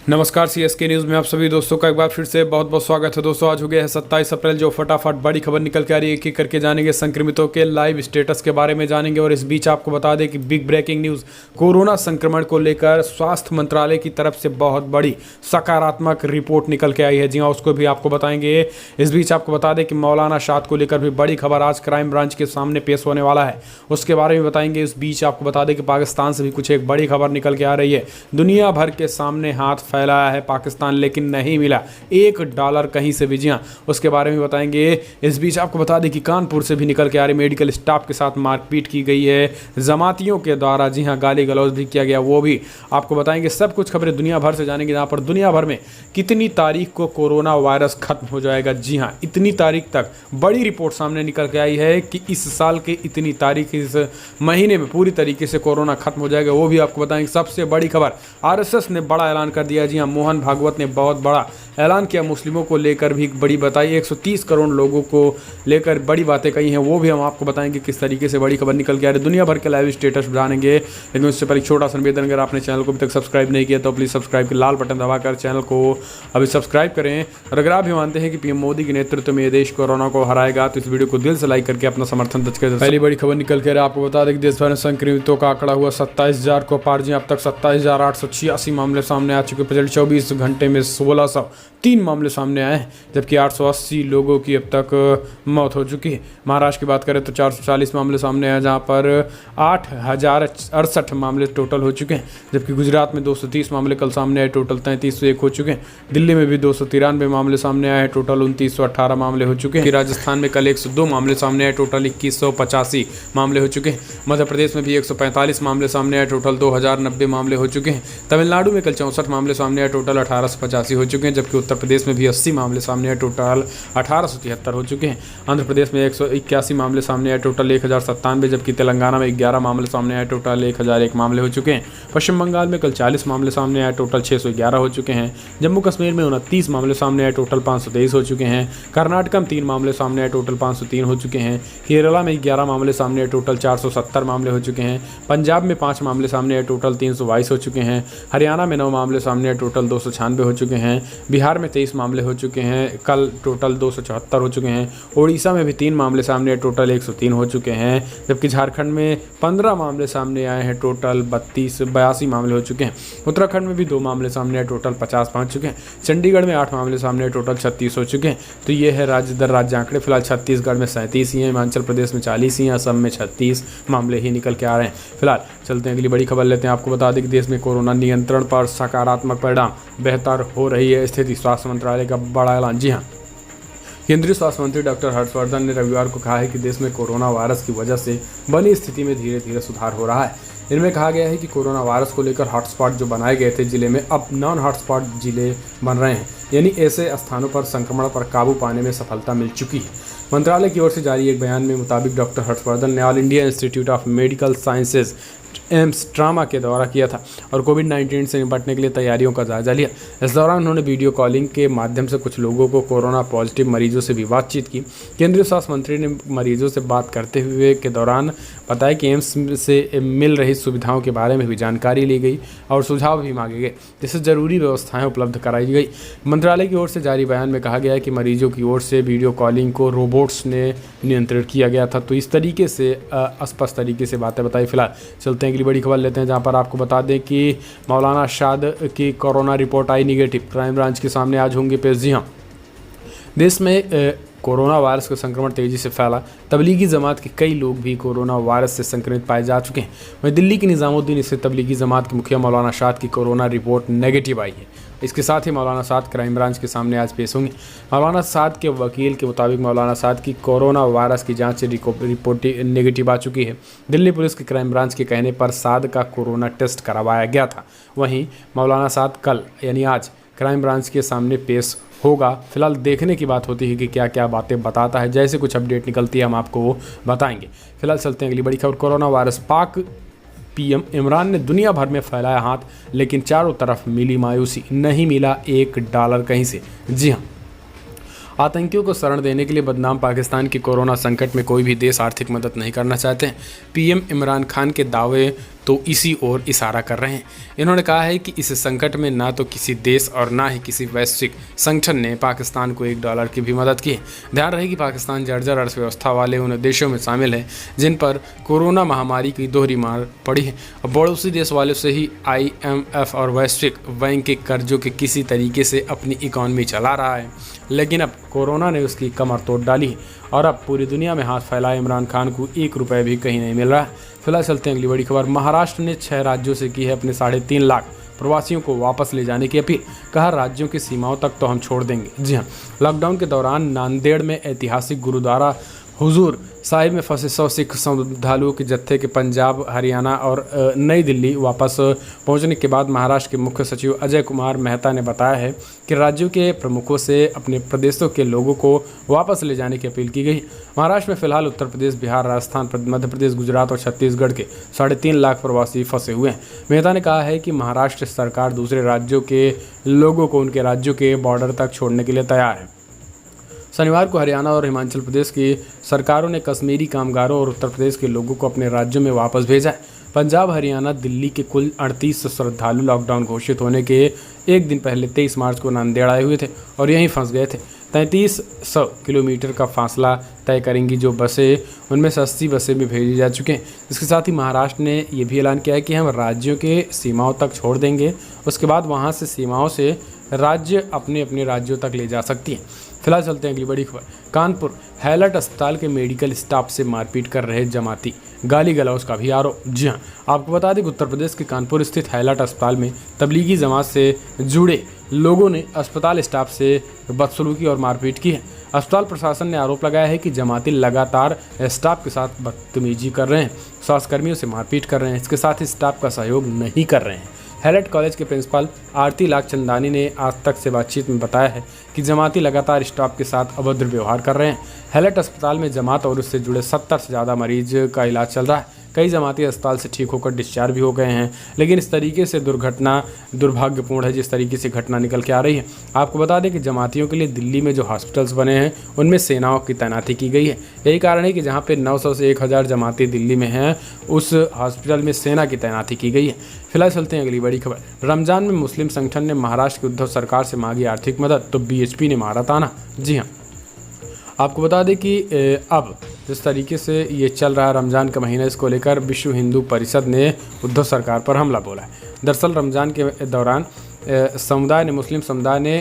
नमस्कार CSK news में आप सभी दोस्तों का एक बार फिर से बहुत बहुत स्वागत है। दोस्तों आज हो गया है 27 अप्रैल, जो फटाफट बड़ी खबर निकल के आ रही है। एक एक करके जानेंगे संक्रमितों के लाइव स्टेटस के बारे में जानेंगे। और इस बीच आपको बता दें कि बिग ब्रेकिंग न्यूज़, कोरोना संक्रमण को लेकर स्वास्थ्य मंत्रालय की तरफ से बहुत बड़ी सकारात्मक रिपोर्ट निकल के आई है। जी हाँ, उसको भी आपको बताएंगे। इस बीच आपको बता दें कि मौलाना शाद को लेकर भी बड़ी खबर आज क्राइम ब्रांच के सामने पेश होने वाला है, उसके बारे में बताएंगे। इस बीच आपको बता दें कि पाकिस्तान से भी कुछ एक बड़ी खबर निकल के आ रही है। दुनिया भर के सामने हाथ फैलाया है पाकिस्तान, लेकिन नहीं मिला $1 कहीं से भी। जी हाँ, उसके बारे में बताएंगे। इस बीच आपको बता दें कि कानपुर से भी निकल के आ रही मेडिकल स्टाफ के साथ मारपीट की गई है जमातियों के द्वारा। जी हाँ, गाली गलौज भी किया गया, वो भी आपको बताएंगे। सब कुछ खबरें दुनिया भर से जानेंगे, जहाँ पर दुनिया भर में कितनी तारीख को कोरोना वायरस खत्म हो जाएगा। जी हाँ, इतनी तारीख तक बड़ी रिपोर्ट सामने निकल के आई है कि इस साल के इतनी तारीख, इस महीने में पूरी तरीके से कोरोना खत्म हो जाएगा, वो भी आपको बताएंगे। सबसे बड़ी खबर, आरएसएस ने बड़ा ऐलान कर दिया। जी हाँ, मोहन भागवत ने बहुत बड़ा ऐलान किया, मुस्लिमों को लेकर भी बड़ी बताई, 130 करोड़ लोगों को लेकर बड़ी बातें कही हैं, वो भी हम आपको बताएंगे किस तरीके से बड़ी खबर निकल के आ रही है। दुनिया भर के लाइव स्टेटस जानेंगे, लेकिन उससे पहले छोटा सा निवेदन, अगर आपने चैनल को अभी तक सब्सक्राइब नहीं किया तो प्लीज़ सब्सक्राइब के लाल बटन दबाकर चैनल को अभी सब्सक्राइब करें। और अगर आप भी मानते हैं कि पीएम मोदी के नेतृत्व में ये देश कोरोना को हराएगा तो इस वीडियो को दिल से लाइक करके अपना समर्थन दर्ज करें। पहली बड़ी खबर निकल के आपको बता दें कि देश भर में संक्रमितों का आंकड़ा हुआ 27,000 को पार। जी अब तक 27,886 मामले सामने आ चुके। पिछले 24 घंटे में 1603 मामले सामने आए हैं, जबकि 880 लोगों की अब तक मौत हो चुकी है। महाराष्ट्र की बात करें तो 440 मामले सामने आए, जहां पर 8,068 मामले टोटल हो चुके हैं, जबकि गुजरात में 230 मामले कल सामने आए, टोटल 3301 हो चुके हैं। दिल्ली में भी 293 मामले सामने आए, टोटल 2918 मामले हो चुके हैं। राजस्थान में कल 102 मामले सामने आए, टोटल 2185 मामले हो चुके हैं। मध्य प्रदेश में भी 145 मामले सामने आए, टोटल 2090 मामले हो चुके हैं। तमिलनाडु में कल 64 मामले सामने आए, टोटल 1885 हो चुके हैं, जबकि उत्तर प्रदेश में भी 80 मामले सामने आए, टोटल 1873 हो चुके हैं। आंध्र प्रदेश में 181 मामले सामने आए, टोटल 1097, जबकि तेलंगाना में 11 मामले सामने आए, टोटल 1001 मामले हो चुके हैं। पश्चिम बंगाल में कल 40 मामले सामने आए, टोटल 611 हो चुके हैं। जम्मू कश्मीर में 29 मामले सामने आए, टोटल 523 हो चुके हैं। कर्नाटक में 3 मामले सामने आए, टोटल 503 हो चुके हैं। केरला में 11 मामले सामने आए, टोटल 470 मामले हो चुके हैं। पंजाब में 5 मामले सामने आए, टोटल 322 हो चुके हैं। हरियाणा में 9 मामले सामने आए, टोटल 296 हो चुके हैं। बिहार में 23 मामले हो चुके हैं, कल टोटल 274 हो चुके हैं। उड़ीसा में भी 3 मामले सामने आए, टोटल 103 हो चुके हैं, जबकि झारखंड में 15 मामले सामने आए हैं, टोटल 82 मामले हो चुके हैं। उत्तराखंड में भी 2 मामले सामने आए, टोटल 50 पहुंच चुके हैं। चंडीगढ़ में 8 मामले सामने आए, टोटल 36 हो चुके हैं। तो ये है राज्य दर राज्य आंकड़े। फिलहाल छत्तीसगढ़ में 37 ही हैं, हिमाचल प्रदेश में 40 ही हैं, असम में 36 मामले ही निकल के आ रहे हैं। फिलहाल चलते हैं अगली बड़ी खबर लेते हैं। आपको बता दें कि देश में कोरोना नियंत्रण पर सकारात्मक परिणाम, बेहतर हो रही है स्थिति, स्वास्थ्य मंत्रालय का बड़ा ऐलान। जी हाँ, केंद्रीय स्वास्थ्य मंत्री डॉक्टर हर्षवर्धन ने रविवार को कहा है कि देश में कोरोना वायरस की वजह से बनी स्थिति में धीरे धीरे सुधार हो रहा है। इनमें कहा गया है कि कोरोना वायरस को लेकर हॉटस्पॉट जो बनाए गए थे जिले में, अब नॉन हॉटस्पॉट जिले बन रहे हैं, यानी ऐसे स्थानों पर संक्रमण पर काबू पाने में सफलता मिल चुकी है। मंत्रालय की ओर से जारी एक बयान में मुताबिक डॉक्टर हर्षवर्धन ने all India institute of medical sciences AIIMS trauma के दौरा किया था और कोविड-19 से निपटने के लिए तैयारियों का जायजा लिया। इस दौरान उन्होंने वीडियो कॉलिंग के माध्यम से कुछ लोगों को कोरोना पॉजिटिव मरीजों से भी बातचीत की। केंद्रीय स्वास्थ्य मंत्री ने मरीजों से बात करते हुए के दौरान बताया कि एम्स से मिल रही सुविधाओं के बारे में भी जानकारी ली गई और सुझाव भी मांगे गए, जिससे ज़रूरी व्यवस्थाएं उपलब्ध कराई गई। मंत्रालय की ओर से जारी बयान में कहा गया है कि मरीजों की ओर से वीडियो कॉलिंग को रोबोट्स ने नियंत्रित किया गया था। तो इस तरीके से स्पष्ट तरीके से बातें बताई। फिलहाल चलते हैं अगली बड़ी खबर लेते हैं, जहां पर आपको बता दें कि मौलाना शाद की कोरोना रिपोर्ट आई निगेटिव, क्राइम ब्रांच के सामने आज होंगे पेश। जी हाँ, देश में कोरोना वायरस का संक्रमण तेजी से फैला। तबलीगी जमात के कई लोग भी कोरोना वायरस से संक्रमित पाए जा चुके हैं। वहीं दिल्ली की निज़ामुद्दीन स्थित तबलीगी जमात के मुखिया मौलाना शाद की कोरोना रिपोर्ट नेगेटिव आई है। इसके साथ ही मौलाना साद क्राइम ब्रांच के सामने आज पेश होंगे। मौलाना साद के वकील के मुताबिक मौलाना साद की कोरोना वायरस की जांच से रिपोर्ट नेगेटिव आ चुकी है। दिल्ली पुलिस की क्राइम ब्रांच के कहने पर साद का कोरोना टेस्ट करवाया गया था। वहीं मौलाना साद कल यानी आज क्राइम ब्रांच के सामने पेश होगा। फिलहाल देखने की बात होती है कि क्या क्या बातें बताता है। जैसे कुछ अपडेट निकलती है हम आपको वो बताएंगे। फिलहाल चलते हैं अगली बड़ी खबर, कोरोना वायरस। पाक पीएम इमरान ने दुनिया भर में फैलाया हाथ, लेकिन चारों तरफ मिली मायूसी, नहीं मिला $1 कहीं से। जी हाँ, आतंकियों को शरण देने के लिए बदनाम पाकिस्तान की कोरोना संकट में कोई भी देश आर्थिक मदद नहीं करना चाहते हैं। पीएम इमरान खान के दावे तो इसी ओर इशारा कर रहे हैं। इन्होंने कहा है कि इस संकट में ना तो किसी देश और ना ही किसी वैश्विक संगठन ने पाकिस्तान को $1 की भी मदद की है। ध्यान रहे कि पाकिस्तान जर्जर अर्थव्यवस्था वाले उन देशों में शामिल है जिन पर कोरोना महामारी की दोहरी मार पड़ी है और पड़ोसी देश वालों से ही IMF और वैश्विक बैंक के कर्जों के किसी तरीके से अपनी इकॉनमी चला रहा है। लेकिन अब कोरोना ने उसकी कमर तोड़ डाली है और अब पूरी दुनिया में हाथ फैलाए इमरान खान को $1 भी कहीं नहीं मिल रहा है। फिलहाल चलते हैं अगली बड़ी खबर। महाराष्ट्र ने 6 राज्यों से की है अपने 3.5 लाख प्रवासियों को वापस ले जाने की अपील। कहा राज्यों की सीमाओं तक तो हम छोड़ देंगे। जी हाँ, लॉकडाउन के दौरान नांदेड़ में ऐतिहासिक गुरुद्वारा हुजूर साहिब में फंसे 100 सिख श्रद्धालुओं के जत्थे के पंजाब, हरियाणा और नई दिल्ली वापस पहुंचने के बाद महाराष्ट्र के मुख्य सचिव अजय कुमार मेहता ने बताया है कि राज्यों के प्रमुखों से अपने प्रदेशों के लोगों को वापस ले जाने की अपील की गई। महाराष्ट्र में फिलहाल उत्तर प्रदेश, बिहार, राजस्थान, मध्य प्रदेश, गुजरात और छत्तीसगढ़ के 3.5 लाख प्रवासी फंसे हुए हैं। मेहता ने कहा है कि महाराष्ट्र सरकार दूसरे राज्यों के लोगों को उनके राज्यों के बॉर्डर तक छोड़ने के लिए तैयार है। शनिवार को हरियाणा और हिमाचल प्रदेश की सरकारों ने कश्मीरी कामगारों और उत्तर प्रदेश के लोगों को अपने राज्यों में वापस भेजा है। पंजाब, हरियाणा, दिल्ली के कुल 38 श्रद्धालु लॉकडाउन घोषित होने के एक दिन पहले 23 मार्च को नांदेड़ आए हुए थे और यहीं फंस गए थे। 3300 किलोमीटर का फासला तय करेंगी जो बसें, उनमें से 80 बसें भी भेजी जा चुके हैं। इसके साथ ही महाराष्ट्र ने यह भी ऐलान किया है कि हम राज्यों के सीमाओं तक छोड़ देंगे, उसके बाद वहां से सीमाओं से राज्य अपने अपने राज्यों तक ले जा सकती हैं। फिलहाल चलते हैं अगली बड़ी खबर। कानपुर हैलट अस्पताल के मेडिकल स्टाफ से मारपीट कर रहे जमाती, गाली गलौज का भी आरोप। जी हाँ, आपको बता दें कि उत्तर प्रदेश के कानपुर स्थित हैलट अस्पताल में तबलीगी जमात से जुड़े लोगों ने अस्पताल स्टाफ से बदसलूकी और मारपीट की है। अस्पताल प्रशासन ने आरोप लगाया है कि जमाती लगातार स्टाफ के साथ बदतमीजी कर रहे हैं, स्वास्थ्यकर्मियों से मारपीट कर रहे हैं, इसके साथ ही स्टाफ का सहयोग नहीं कर रहे हैं। हैलट कॉलेज के प्रिंसिपल आरती लाखचंदानी ने आज तक से बातचीत में बताया है कि जमाती लगातार स्टाफ के साथ अभद्र व्यवहार कर रहे हैं। हैलट अस्पताल में जमात और उससे जुड़े 70 से ज़्यादा मरीज का इलाज चल रहा है। कई जमाती अस्पताल से ठीक होकर डिस्चार्ज भी हो गए हैं, लेकिन इस तरीके से दुर्घटना दुर्भाग्यपूर्ण है जिस तरीके से घटना निकल के आ रही है। आपको बता दें कि जमातियों के लिए दिल्ली में जो हॉस्पिटल्स बने हैं उनमें सेनाओं की तैनाती की गई है। यही कारण है कि जहाँ पे 900 से 1000 जमाती दिल्ली में हैं उस हॉस्पिटल में सेना की तैनाती की गई है। फिलहाल चलते हैं अगली बड़ी खबर। रमजान में मुस्लिम संगठन ने महाराष्ट्र की उद्धव सरकार से मांगी आर्थिक मदद तो BHP ने मारा ताना। जी हाँ, आपको बता दें कि अब जिस तरीके से ये चल रहा है रमज़ान का महीना, इसको लेकर विश्व हिंदू परिषद ने उद्धव सरकार पर हमला बोला है। दरअसल रमज़ान के दौरान समुदाय ने, मुस्लिम समुदाय ने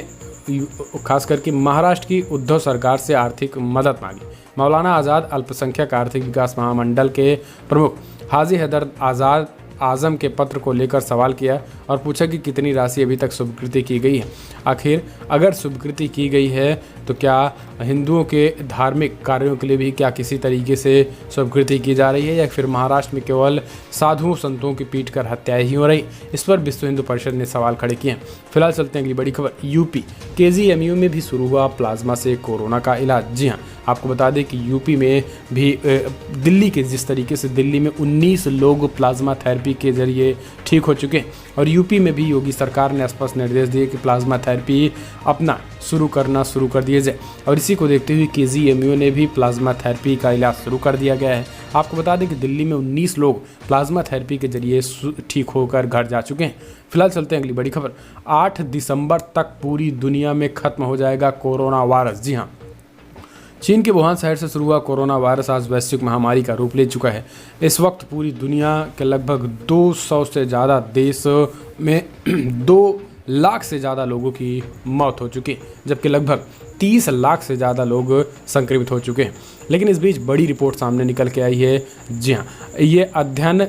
खास करके महाराष्ट्र की उद्धव सरकार से आर्थिक मदद मांगी। मौलाना आज़ाद अल्पसंख्यक आर्थिक विकास महामंडल के प्रमुख हाजी हैदर आज़ाद आज़म के पत्र को लेकर सवाल किया और पूछा कि कितनी राशि अभी तक स्वीकृति की गई है। आखिर अगर स्वीकृति की गई है तो क्या हिंदुओं के धार्मिक कार्यों के लिए भी क्या किसी तरीके से स्वीकृति की जा रही है या फिर महाराष्ट्र में केवल साधुओं संतों की पीट कर हत्याएं ही हो रही। इस पर विश्व हिंदू परिषद ने सवाल खड़े किए हैं। फिलहाल चलते हैं अगली बड़ी खबर। यूपी KGMU में भी शुरू हुआ प्लाज्मा से कोरोना का इलाज। जी हाँ, आपको बता दें कि यूपी में भी दिल्ली के जिस तरीके से दिल्ली में 19 लोग प्लाज्मा थेरेपी के जरिए ठीक हो चुके हैं और यूपी में भी योगी सरकार ने स्पष्ट निर्देश दिए कि प्लाज्मा थेरेपी अपना शुरू कर दिया जाए और इसी को देखते हुए KGMU ने भी प्लाज्मा थेरेपी का इलाज शुरू कर दिया गया है। आपको बता दें कि दिल्ली में 19 लोग प्लाज्मा थेरेपी के जरिए ठीक होकर घर जा चुके हैं। फिलहाल चलते हैं अगली बड़ी खबर। 8 दिसंबर तक पूरी दुनिया में खत्म हो जाएगा कोरोना वायरस। जी हाँ, चीन के वुहान शहर से शुरू हुआ कोरोना वायरस आज वैश्विक महामारी का रूप ले चुका है। इस वक्त पूरी दुनिया के लगभग 200 से ज़्यादा देशों में 2 लाख से ज़्यादा लोगों की मौत हो चुकी है, जबकि लगभग 30 लाख से ज़्यादा लोग संक्रमित हो चुके हैं। लेकिन इस बीच बड़ी रिपोर्ट सामने निकल के आई है। जी हाँ, ये अध्ययन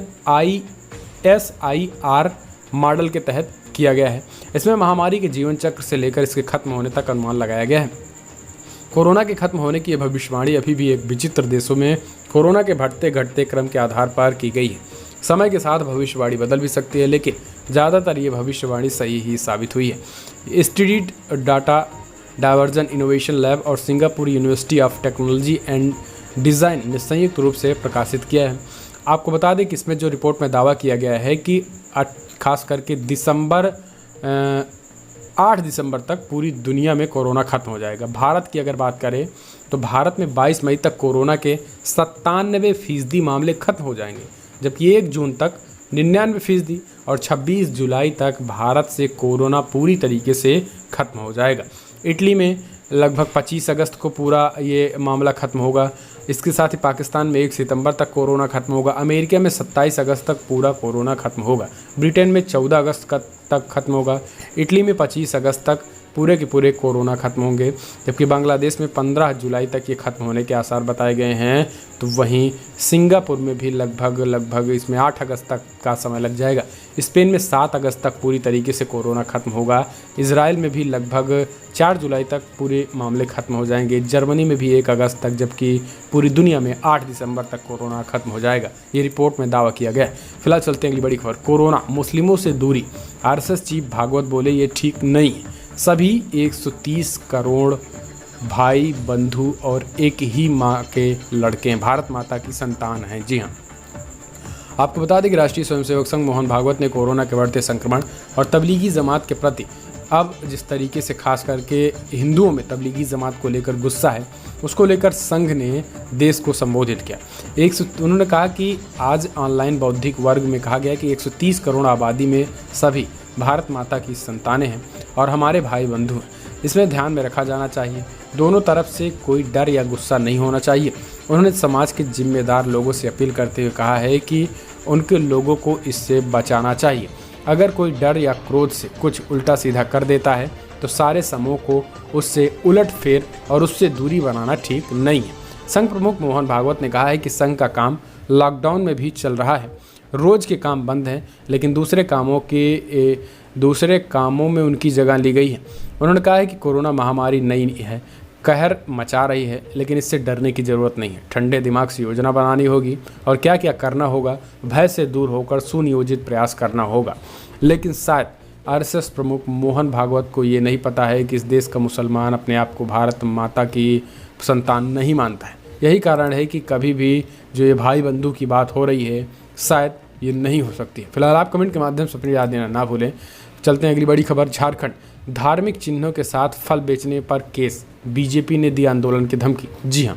ISIR मॉडल के तहत किया गया है। इसमें महामारी के जीवन चक्र से लेकर इसके खत्म होने तक अनुमान लगाया गया है। कोरोना के खत्म होने की भविष्यवाणी अभी भी एक विचित्र देशों में कोरोना के बढ़ते घटते क्रम के आधार पर की गई है। समय के साथ भविष्यवाणी बदल भी सकती है, लेकिन ज़्यादातर ये भविष्यवाणी सही ही साबित हुई है। Institute data diversion innovation lab और Singapore university of technology and design ने संयुक्त रूप से प्रकाशित किया है। आपको बता दें कि इसमें जो रिपोर्ट में दावा किया गया है कि खास करके 8 दिसंबर तक पूरी दुनिया में कोरोना खत्म हो जाएगा। भारत की अगर बात करें तो भारत में 22 मई तक कोरोना के 97% मामले खत्म हो जाएंगे, जबकि 1 जून तक 99% और 26 जुलाई तक भारत से कोरोना पूरी तरीके से खत्म हो जाएगा। इटली में लगभग 25 अगस्त को पूरा ये मामला खत्म होगा। इसके साथ ही पाकिस्तान में 1 सितंबर तक कोरोना खत्म होगा। अमेरिका में 27 अगस्त तक पूरा कोरोना खत्म होगा। ब्रिटेन में 14 अगस्त तक खत्म होगा। इटली में 25 अगस्त तक पूरे के पूरे कोरोना खत्म होंगे, जबकि बांग्लादेश में 15 जुलाई तक ये खत्म होने के आसार बताए गए हैं। तो वहीं सिंगापुर में भी लगभग इसमें 8 अगस्त तक का समय लग जाएगा। स्पेन में 7 अगस्त तक पूरी तरीके से कोरोना खत्म होगा। इजराइल में भी लगभग 4 जुलाई तक पूरे मामले खत्म हो जाएंगे। जर्मनी में भी 1 अगस्त तक, जबकि पूरी दुनिया में 8 दिसंबर तक कोरोना खत्म हो जाएगा। ये रिपोर्ट में दावा किया गया है। फिलहाल चलते हैं अगली बड़ी खबर, कोरोना मुस्लिमों से दूरी। आरएसएस चीफ भागवत बोले ये ठीक नहीं है। सभी 130 करोड़ भाई बंधु और एक ही माँ के लड़के हैं, भारत माता की संतान हैं। जी हाँ, आपको बता दें कि राष्ट्रीय स्वयंसेवक संघ मोहन भागवत ने कोरोना के बढ़ते संक्रमण और तबलीगी जमात के प्रति अब जिस तरीके से खास करके हिंदुओं में तबलीगी जमात को लेकर गुस्सा है, उसको लेकर संघ ने देश को संबोधित किया। उन्होंने कहा कि आज ऑनलाइन बौद्धिक वर्ग में कहा गया कि 130 करोड़ आबादी में सभी भारत माता की संतानें हैं और हमारे भाई बंधु हैं। इसमें ध्यान में रखा जाना चाहिए, दोनों तरफ से कोई डर या गुस्सा नहीं होना चाहिए। उन्होंने समाज के जिम्मेदार लोगों से अपील करते हुए कहा है कि उनके लोगों को इससे बचाना चाहिए। अगर कोई डर या क्रोध से कुछ उल्टा सीधा कर देता है तो सारे समूह को उससे उलट फेर और उससे दूरी बनाना ठीक नहीं है। संघ प्रमुख मोहन भागवत ने कहा है कि संघ का काम लॉकडाउन में भी चल रहा है। रोज के काम बंद हैं, लेकिन दूसरे कामों में उनकी जगह ली गई है। उन्होंने कहा है कि कोरोना महामारी नई है, कहर मचा रही है, लेकिन इससे डरने की ज़रूरत नहीं है। ठंडे दिमाग से योजना बनानी होगी और क्या क्या करना होगा, भय से दूर होकर सुनियोजित प्रयास करना होगा। लेकिन शायद आरएसएस प्रमुख मोहन भागवत को ये नहीं पता है कि इस देश का मुसलमान अपने आप को भारत माता की संतान नहीं मानता है। यही कारण है कि कभी भी जो ये भाई बंधु की बात हो रही है, शायद ये नहीं हो सकती है। फिलहाल आप कमेंट के माध्यम से अपनी याद देना ना भूलें। चलते हैं अगली बड़ी खबर, झारखंड धार्मिक चिन्हों के साथ फल बेचने पर केस, बीजेपी ने दी आंदोलन की धमकी। जी हाँ,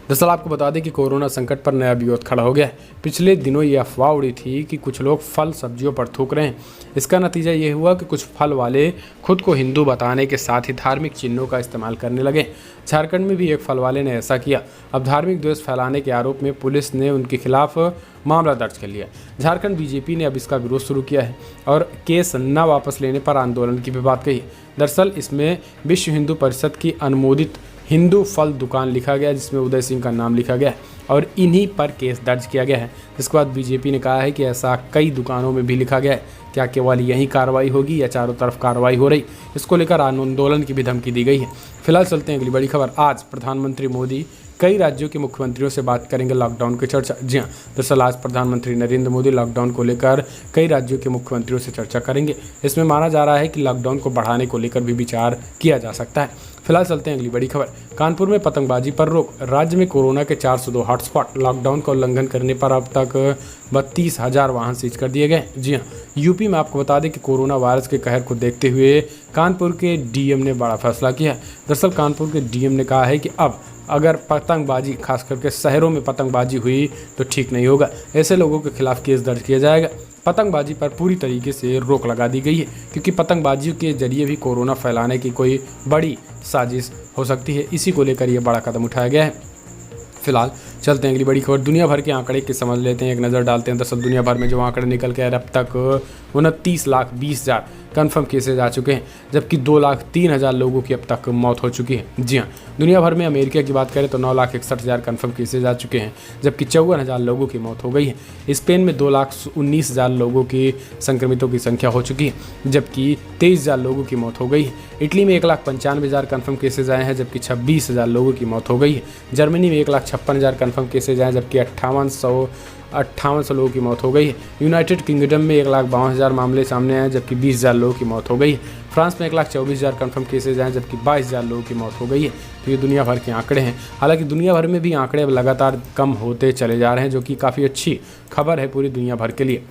दरअसल आपको बता दें कि कोरोना संकट पर नया विरोध खड़ा हो गया है। पिछले दिनों ये अफवाह उड़ी थी कि कुछ लोग फल सब्जियों पर थूक रहे हैं। इसका नतीजा ये हुआ कि कुछ फल वाले खुद को हिंदू बताने के साथ ही धार्मिक चिन्हों का इस्तेमाल करने लगे। झारखंड में भी एक फल वाले ने ऐसा किया। अब धार्मिक द्वेष फैलाने के आरोप में पुलिस ने उनके खिलाफ मामला दर्ज कर लिया। झारखंड बीजेपी ने अब इसका विरोध शुरू किया है और केस न वापस लेने पर आंदोलन की भी बात कही। दरअसल इसमें विश्व हिंदू परिषद की अनुमोदित हिंदू फल दुकान लिखा गया, जिसमें उदय सिंह का नाम लिखा गया है और इन्हीं पर केस दर्ज किया गया है। जिसके बाद बीजेपी ने कहा है कि ऐसा कई दुकानों में भी लिखा गया है। क्या केवल यही कार्रवाई होगी या चारों तरफ कार्रवाई हो रही, इसको लेकर आंदोलन की भी धमकी दी गई है। फिलहाल चलते हैं अगली बड़ी खबर, आज प्रधानमंत्री मोदी कई राज्यों के मुख्यमंत्रियों से बात करेंगे लॉकडाउन की चर्चा। जी हाँ, दरअसल आज प्रधानमंत्री नरेंद्र मोदी लॉकडाउन को लेकर कई राज्यों के मुख्यमंत्रियों से चर्चा करेंगे। इसमें माना जा रहा है कि लॉकडाउन को बढ़ाने को लेकर भी विचार किया जा सकता है। फिलहाल चलते हैं अगली बड़ी खबर, कानपुर में पतंगबाजी पर रोक। राज्य में कोरोना के 402 हॉटस्पॉट, लॉकडाउन का उल्लंघन करने पर अब तक 32,000 वाहन सीज कर दिए गए। जी हाँ, यूपी में आपको बता दें कि कोरोना वायरस के कहर को देखते हुए कानपुर के डीएम ने बड़ा फैसला किया है। दरअसल कानपुर के डीएम ने कहा है कि अब अगर पतंगबाजी, खास करके शहरों में पतंगबाजी हुई तो ठीक नहीं होगा। ऐसे लोगों के खिलाफ केस दर्ज किया जाएगा। पतंगबाजी पर पूरी तरीके से रोक लगा दी गई है, क्योंकि पतंगबाजी के जरिए भी कोरोना फैलाने की कोई बड़ी साजिश हो सकती है। इसी को लेकर यह बड़ा कदम उठाया गया है। फिलहाल चलते हैं अगली बड़ी खबर, दुनिया भर के आंकड़े के समझ लेते हैं, एक नज़र डालते हैं। दरअसल दुनिया भर में जो आंकड़े निकल के अब तक 29,20,000 कन्फर्म केसेज आ चुके हैं, जबकि 2,03,000 लोगों की अब तक मौत हो चुकी है। जी हाँ, दुनिया भर में अमेरिका की बात करें तो 9,61,000 कन्फर्म केसेज आ चुके हैं, जबकि 54,000 लोगों की मौत हो गई है। स्पेन में 2,19,000 लोगों की संक्रमितों की संख्या हो चुकी है, जबकि 23,000 लोगों की मौत हो गई है। इटली में 1,95,000 कन्फर्म केसेज आए हैं, जबकि 26,000 लोगों की मौत हो गई है। जर्मनी में 1,56,000 कन्फर्म केसेज आए, जबकि 58,000 लोगों की मौत हो गई है। यूनाइटेड किंगडम में 1,52,000 मामले सामने आए, जबकि 20,000 लोगों की मौत हो गई है। फ्रांस में 1,24,000 कन्फर्म केसेज आए, जबकि 22,000 लोगों की मौत हो गई है। तो ये दुनिया भर के आंकड़े हैं। हालांकि दुनिया भर में भी आंकड़े अब लगातार कम होते चले जा रहे हैं, जो कि काफ़ी अच्छी खबर है पूरी दुनिया भर के लिए।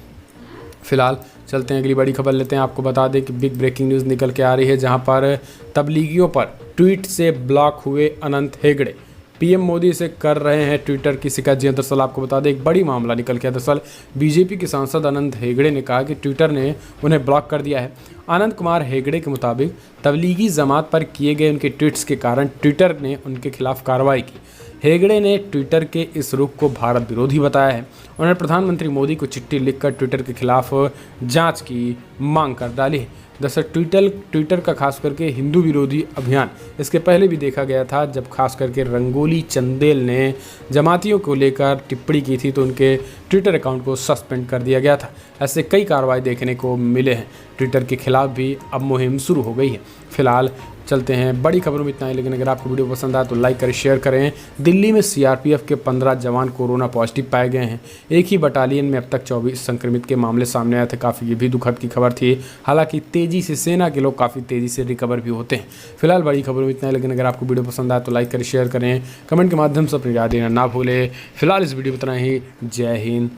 फिलहाल चलते हैं अगली बड़ी खबर लेते हैं। आपको बता दें कि बिग ब्रेकिंग न्यूज़ निकल के आ रही है, जहां पर तबलीगियों पर ट्वीट से ब्लॉक हुए अनंत हेगड़े। पीएम मोदी से कर रहे हैं ट्विटर की शिकायत। जी दरअसल आपको बता दें एक बड़ी मामला निकल के आया। दरअसल बीजेपी के सांसद आनंद हेगड़े ने कहा कि ट्विटर ने उन्हें ब्लॉक कर दिया है। आनंद कुमार हेगड़े के मुताबिक तबलीगी जमात पर किए गए उनके ट्वीट्स के कारण ट्विटर ने उनके खिलाफ कार्रवाई की। हेगड़े ने ट्विटर के इस रुख को भारत विरोधी बताया है। उन्होंने प्रधानमंत्री मोदी को चिट्ठी लिखकर ट्विटर के खिलाफ जांच की मांग कर डाली है। दरअसल ट्विटर का खास करके हिंदू विरोधी अभियान इसके पहले भी देखा गया था, जब खास करके रंगोली चंदेल ने जमातियों को लेकर टिप्पणी की थी तो उनके ट्विटर अकाउंट को सस्पेंड कर दिया गया था। ऐसे कई कार्रवाई देखने को मिले हैं। ट्विटर के खिलाफ भी अब मुहिम शुरू हो गई है। फिलहाल चलते हैं बड़ी खबरों में इतना ही, लेकिन अगर आपको वीडियो पसंद आए तो लाइक करें, शेयर करें। दिल्ली में सीआरपीएफ के 15 जवान कोरोना पॉजिटिव पाए गए हैं। एक ही बटालियन में अब तक 24 संक्रमित के मामले सामने आए थे। काफ़ी ये भी दुखद की खबर थी। हालांकि तेज़ी से सेना के लोग काफ़ी तेज़ी से रिकवर भी होते हैं। फिलहाल बड़ी खबरों में इतना ही, लेकिन अगर आपको वीडियो पसंद आए तो लाइक करें, शेयर करें, कमेंट के माध्यम से अपनी राय देना ना भूलें। फिलहाल इस वीडियो में इतना ही। जय हिंद।